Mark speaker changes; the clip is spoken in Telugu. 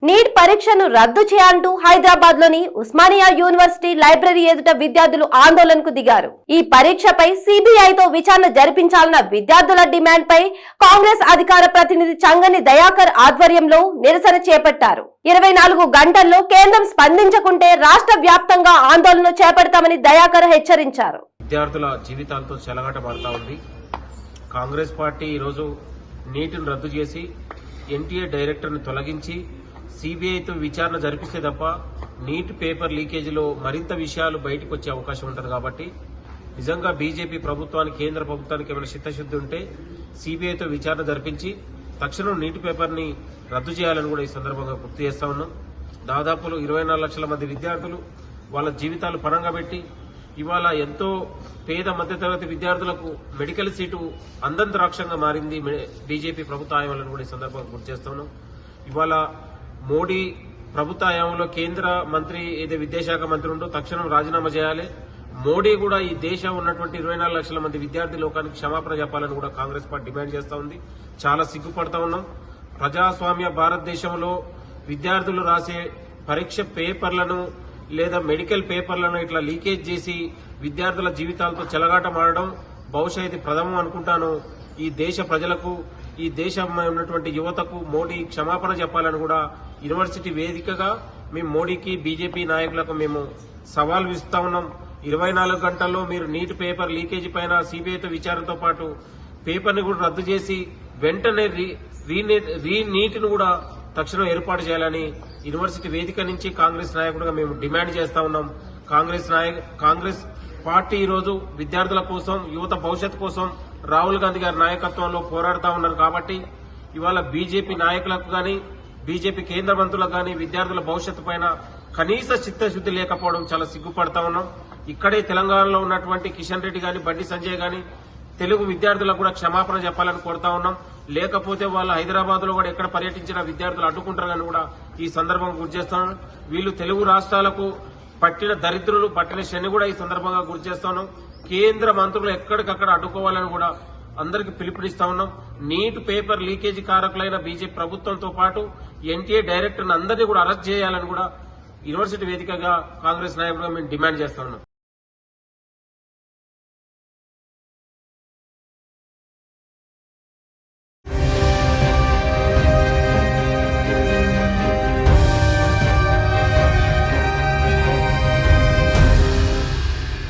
Speaker 1: నీట్ పరీక్షను రద్దు చేయాలంటూ హైదరాబాద్ లోని ఉస్మానియా యూనివర్సిటీ లైబ్రరీ ఎదుట విద్యార్థులు ఆందోళనకు దిగారు. ఈ పరీక్షపై సిబిఐతో విచారణ జరిపించాలన్న విద్యార్థుల డిమాండ్ పై కాంగ్రెస్ అధికార ప్రతినిధి చంగని దయాకర్ ఆధ్వర్యంలో నిరసన చేపట్టారు. 24 గంటల్లో కేంద్రం స్పందించకుంటే రాష్ట్ర వ్యాప్తంగా ఆందోళన చేపడతామని దయాకర్ హెచ్చరించారు.
Speaker 2: విద్యార్థుల జీవితాలతో చెలగాటమాడుతా ఉంది. కాంగ్రెస్ పార్టీ ఈరోజు నీటిని రద్దు చేసి ఎన్టీఏ డైరెక్టర్ని తొలగించి సిబిఐతో విచారణ జరిపిస్తే తప్ప నీట్ పేపర్ లీకేజీలో మరింత విషయాలు బయటకు వచ్చే అవకాశం ఉంటుంది. కాబట్టి నిజంగా బీజేపీ ప్రభుత్వానికి, కేంద్ర ప్రభుత్వానికి ఏమైనా చిత్తశుద్ధి ఉంటే సిబిఐతో విచారణ జరిపించి తక్షణం నీట్ పేపర్ని రద్దు చేయాలని కూడా ఈ సందర్భంగా గుర్తు చేస్తా ఉన్నాం. దాదాపు 24 లక్షల మంది విద్యార్థులు వాళ్ళ జీవితాలు పణంగా పెట్టి ఇవాళ ఎంతో పేద మధ్యతరగతి విద్యార్థులకు మెడికల్ సీటు అందంత రాక్షంగా మారింది బీజేపీ ప్రభుత్వ హయాంలో కూడా ఈ సందర్భంగా గుర్తు చేస్తున్నాం. ఇవాళ మోడీ ప్రభుత్వ హయాంలో కేంద్ర మంత్రి ఏదో విద్యాశాఖ మంత్రి ఉందో తక్షణం రాజీనామా చేయాలి. మోడీ కూడా ఈ దేశం ఉన్నటువంటి 24 లక్షల మంది విద్యార్థి లోకానికి క్షమాపణ చెప్పాలని కూడా కాంగ్రెస్ పార్టీ డిమాండ్ చేస్తా ఉంది. చాలా సిగ్గుపడతా ఉన్నాం. ప్రజాస్వామ్య భారతదేశంలో విద్యార్థులు రాసే పరీక్ష పేపర్లను లేదా మెడికల్ పేపర్లను ఇట్లా లీకేజ్ చేసి విద్యార్థుల జీవితాలతో చెలగాటమాడడం బహుశా ఇది ప్రథమం అనుకుంటాను. ఈ దేశ ప్రజలకు, ఈ దేశంలో ఉన్నటువంటి యువతకు మోడీ క్షమాపణ చెప్పాలని కూడా యూనివర్సిటీ వేదికగా మేము మోడీకి, బీజేపీ నాయకులకు మేము సవాల్ విస్తా ఉన్నాం. 24 గంటల్లో మీరు నీట్ పేపర్ లీకేజీ పైన సిబిఐతో విచారణతో పాటు పేపర్ని కూడా రద్దు చేసి వెంటనే నీటిని కూడా తక్షణం ఏర్పాటు చేయాలని యూనివర్సిటీ వేదిక నుంచి కాంగ్రెస్ నాయకుడిగా మేము డిమాండ్ చేస్తా ఉన్నాం. కాంగ్రెస్ పార్టీ ఈరోజు విద్యార్థుల కోసం, యువత భవిష్యత్తు కోసం రాహుల్ గాంధీ గారి నాయకత్వంలో పోరాడుతా ఉన్నారు. కాబట్టి ఇవాళ బీజేపీ నాయకులకు గాని, బీజేపీ కేంద్ర మంత్రులకు గాని విద్యార్థుల భవిష్యత్తు పైన కనీస చిత్తశుద్ధి లేకపోవడం చాలా సిగ్గుపడతా ఉన్నాం. ఇక్కడే తెలంగాణలో ఉన్నటువంటి కిషన్ రెడ్డి గాని, బండి సంజయ్ గాని తెలుగు విద్యార్థులకు కూడా క్షమాపణ చెప్పాలని కోరుతా ఉన్నాం. లేకపోతే వాళ్ళు హైదరాబాద్ లో కూడా ఎక్కడ పర్యటించిన విద్యార్థులు అడ్డుకుంటారని కూడా ఈ సందర్భంగా గుర్తు చేస్తాను. వీళ్ళు తెలుగు రాష్ట్రాలకు పట్టిన దరిద్రులు, పట్టిన శని కూడా ఈ సందర్భంగా గుర్తు చేస్తాను. కేంద్ర మంత్రులు ఎక్కడికక్కడ అడ్డుకోవాలని కూడా అందరికీ పిలుపునిస్తా ఉన్నాం. నీట్ పేపర్ లీకేజీ కారకులైన బీజేపీ ప్రభుత్వంతో పాటు ఎన్టీఏ డైరెక్టర్ని అందరినీ కూడా అరెస్ట్ చేయాలని కూడా యూనివర్సిటీ వేదికగా కాంగ్రెస్ నాయకులుగా మేము డిమాండ్ చేస్తా ఉన్నాం.